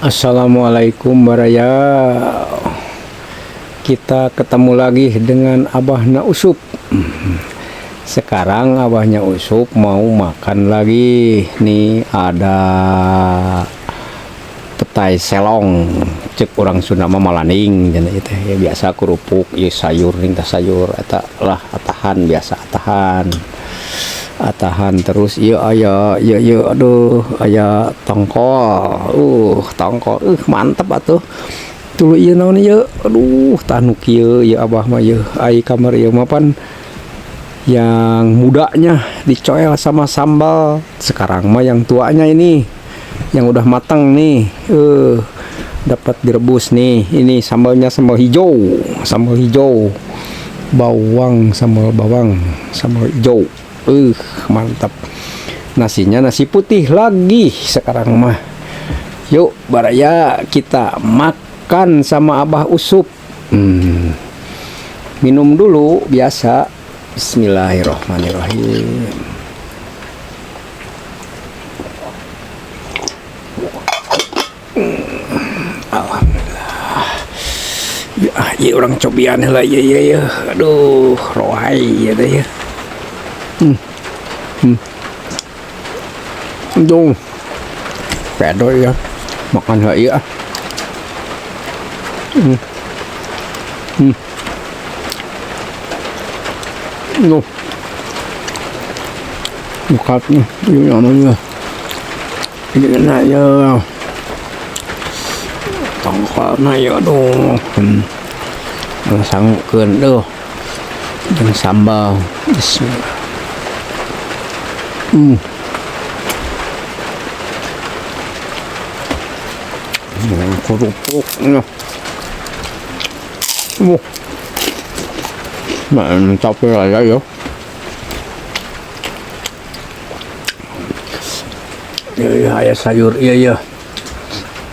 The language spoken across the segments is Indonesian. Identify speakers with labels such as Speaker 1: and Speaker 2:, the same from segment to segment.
Speaker 1: Assalamualaikum Baraya. Kita ketemu lagi dengan Abahna Usup. Sekarang Abahnya Usup mau makan lagi. Nih ada petai selong, cek orang Sunda mah malaning ya biasa kerupuk ya sayur nih sayur eta lah atahan biasa atahan terus iya aduh aya tongkol mantep atuh tulu ieu naon ieu aduh tanu kieu ya Abah mah ieu ai kamar ieu mapan yang mudanya dicoel sama sambal, sekarang mah yang tuanya ini yang udah matang nih dapat direbus nih. Ini sambalnya sambal hijau bawang, sambal bawang, sambal hijau mantap. Nasinya nasi putih lagi sekarang mah. Yuk Baraya, kita makan sama Abah Usup. Minum dulu biasa. Bismillahirrahmanirrahim. Alhamdulillah. Ya orang cobian lah ya. Aduh, rohai ya deh ya. Dung. Pedo ya. Makan lah ya. No. Bukatnya ini namanya. Ini kena ya. Tongkolnya ya dong. Sangkeun deh. Dan sambal. Bismillah. Kerupuknya. Mantap ya ya. Ya sayur iya.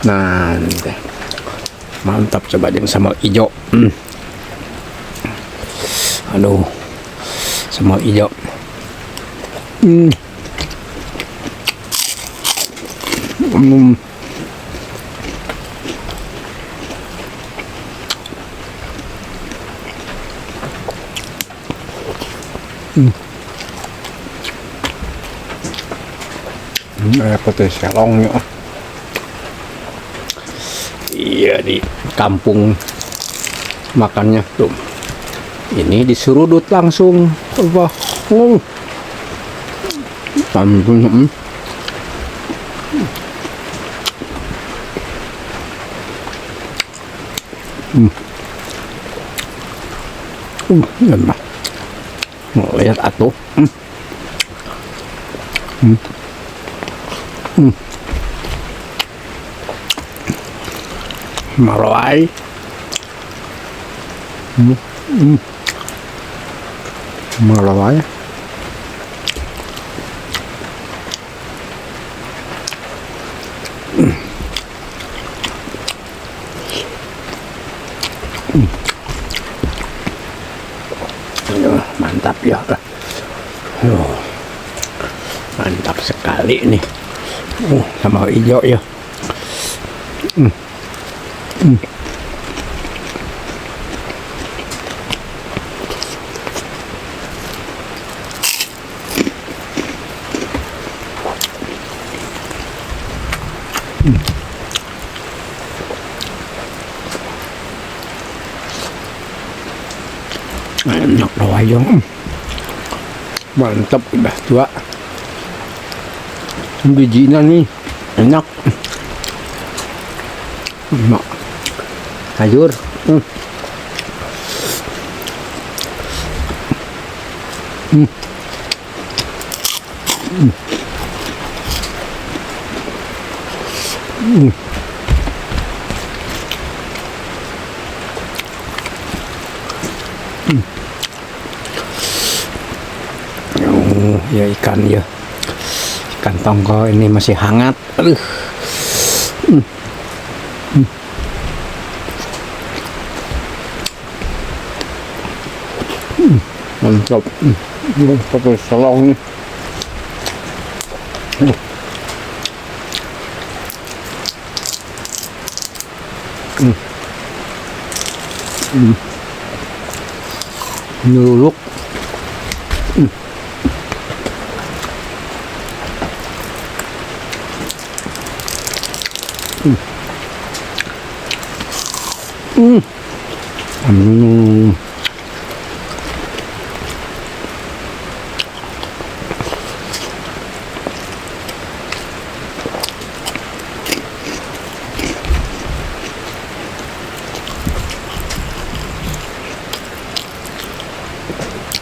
Speaker 1: Nanti mantap, coba yang sambal hijau. Aduh, sambal hijau. Petai selong ya. Iya, di kampung makannya tuh. Ini diserudut langsung. Wah. Langsung. Enak. Mau lihat atuh. Maroai. Maroai. Mantap ya. Mantap sekali nih. Sama hijau ya. Enak loh ayam. Mantap, udah tua. Bijinya nih enak. Enak. Sayur. Ya ikan ya. Ikan tongkol ini masih hangat. Mantap. Pakai selong nih. Nyuluk.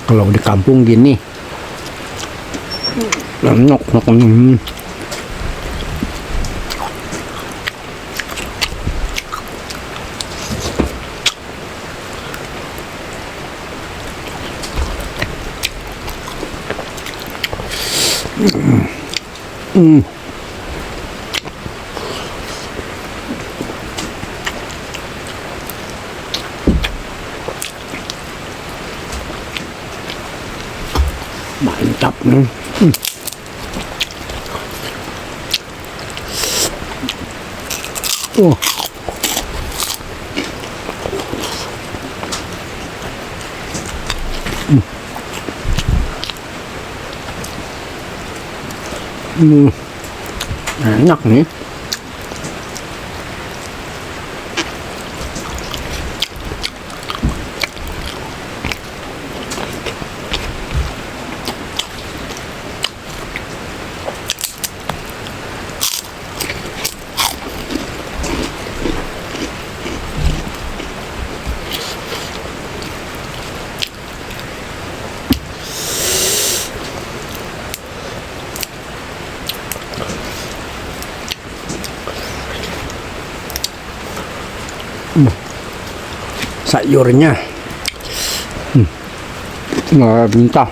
Speaker 1: Kalau di kampung gini, enak. Mantap nih. Oh. Enak nih. Sayurnya nggak minta.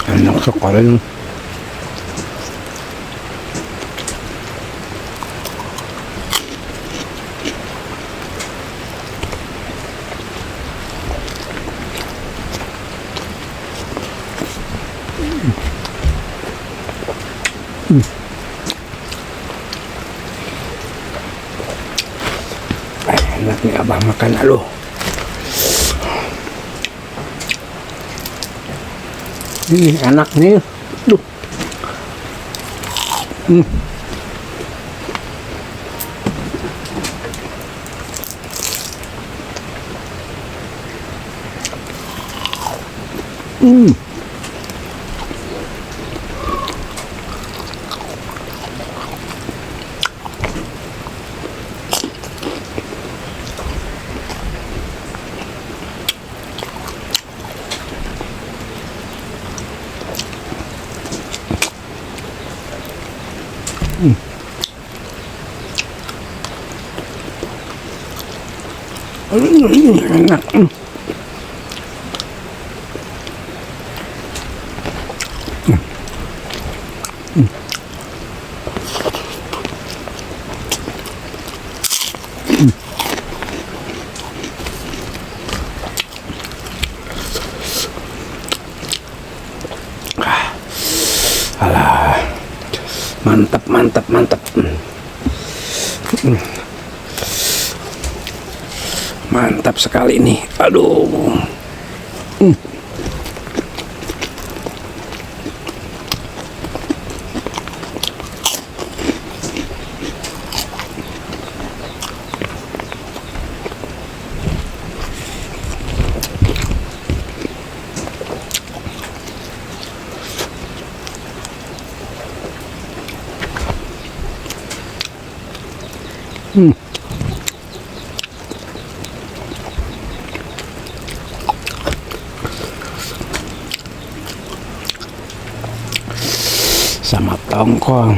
Speaker 1: Enak sekali. Enak nih abah makan lo. Ini enak nih. Duh. Enak. Alah, mantap. Mantap sekali nih. Aduh. Sama tongkol.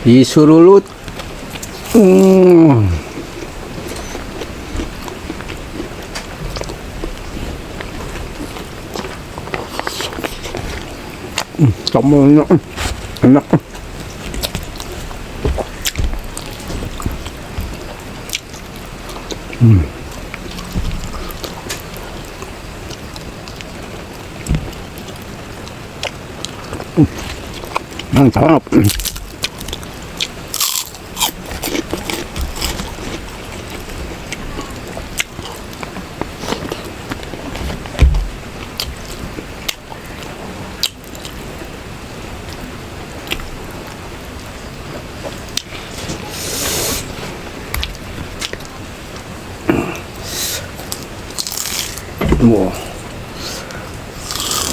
Speaker 1: Disurulut. Sambalnya enak. Mantap. Wow.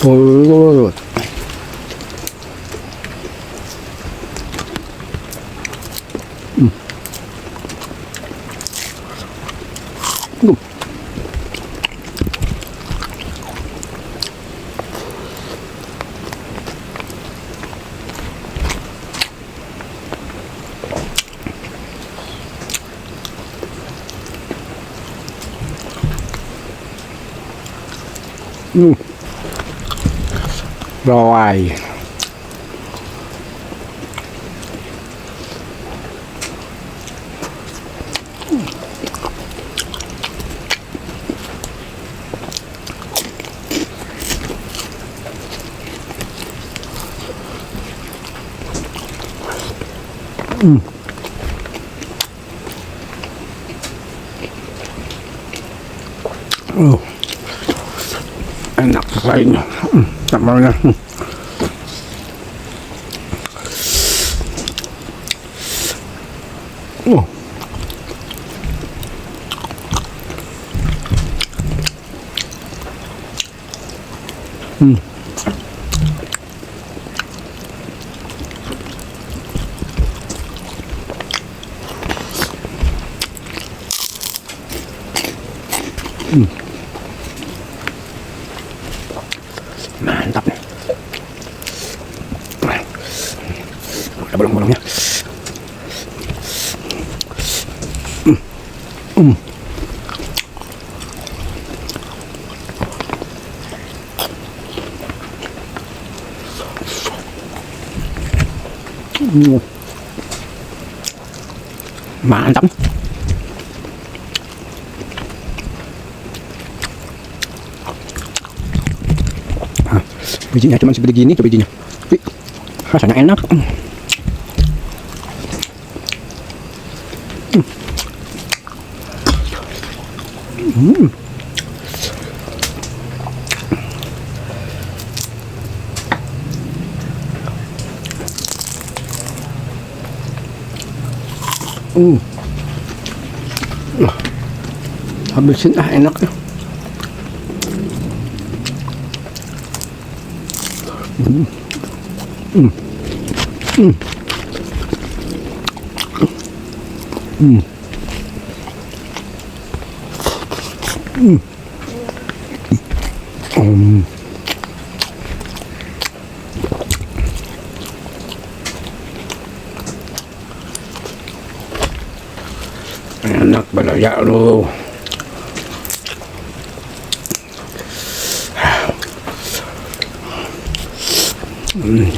Speaker 1: Oh, rồi. Enak sekali. Sambalnya. Mantap nih. Ada bolong-bolongnya. Mantap. Bijinya cuma seperti gini tuh bijinya. Rasanya enak. Habisin enak ya. Enak banget lu.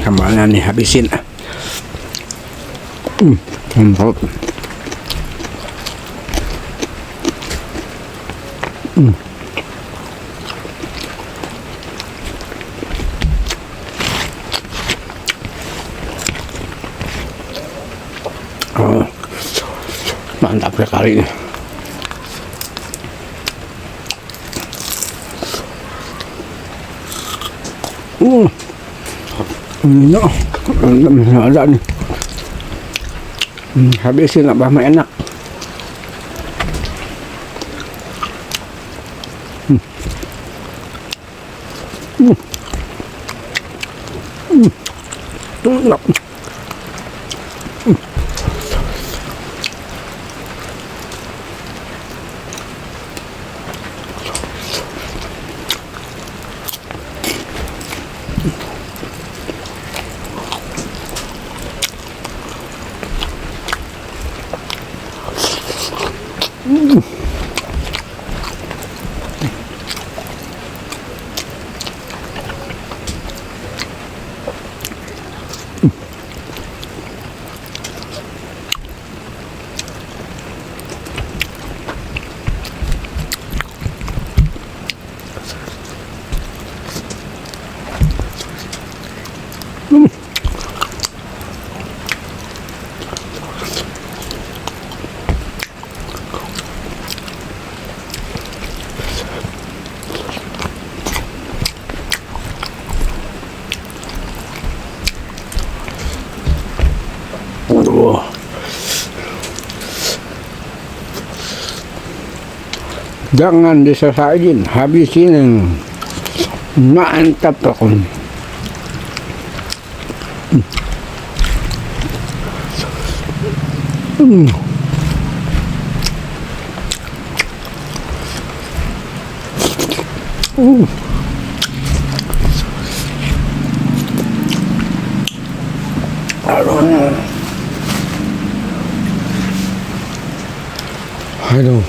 Speaker 1: Sambalnya nih habisin. Mantap. Oh, mantap sekali. Ini ada nih. Habisin apa mah enak. Enak. Jangan diselesain, habisin. Mantap aku. Aduh.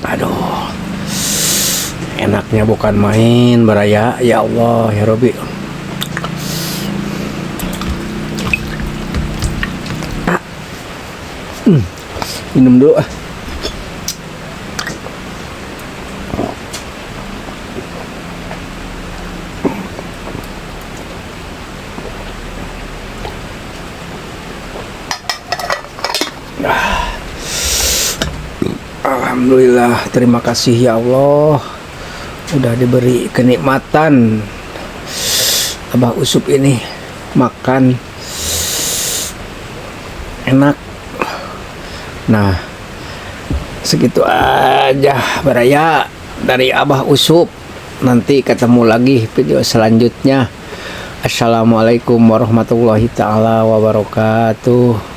Speaker 1: Aduh. Enaknya bukan main beraya, ya Allah ya Robi. Minum dulu ah. Alhamdulillah, terima kasih ya Allah udah diberi kenikmatan Abah Usup ini makan enak. Nah, segitu aja beraya dari Abah Usup. Nanti ketemu lagi video selanjutnya. Assalamualaikum warahmatullahi taala wabarakatuh.